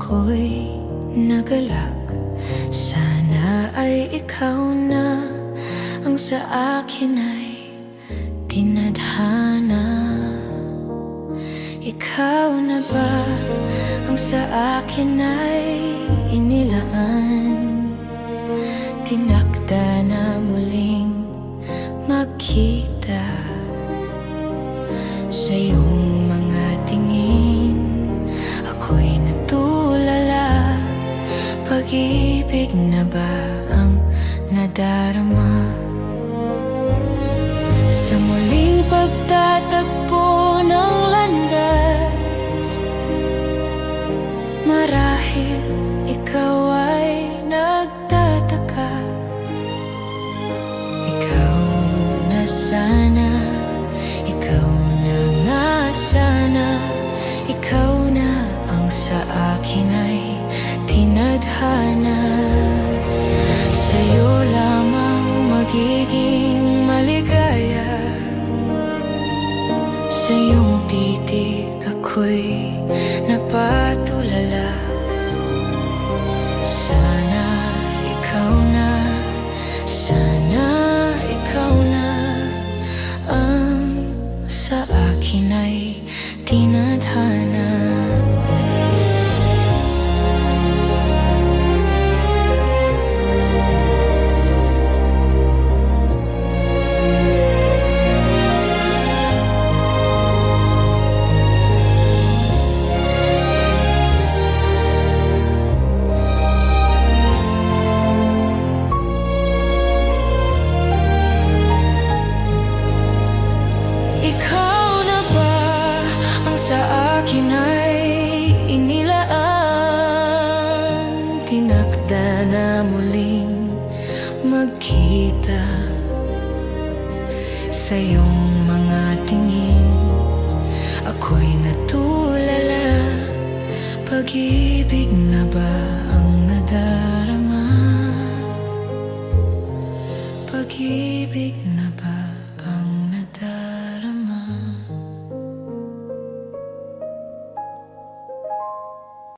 ako'y nagalak, sana ay ikaw na ang sa akin ay tinadhana. Ikaw na ba ang sa akin ay inilaan, tinakda na muling magkita? Sa iyong mga tingin ako'y natulala, pag-ibig na ba ang nadarama? Sa muling pagtatagpo ng landas, marahil ikaw ay nagtataka. Ikaw na sana, ikaw na nga sana, ikaw na ang sa akin ay tinadhana. Sa'yo lamang magiging maligaya, sa iyong titig ako'y napatulala. Sana ikaw na, sana ikaw na ang sa akin ay tinadhana. Ikaw na ba ang sa akin ay inilaan, tinakda na muling magkita? Sa iyong mga tingin ako'y natulala, pag-ibig na ba ang nadarama? Pag-ibig na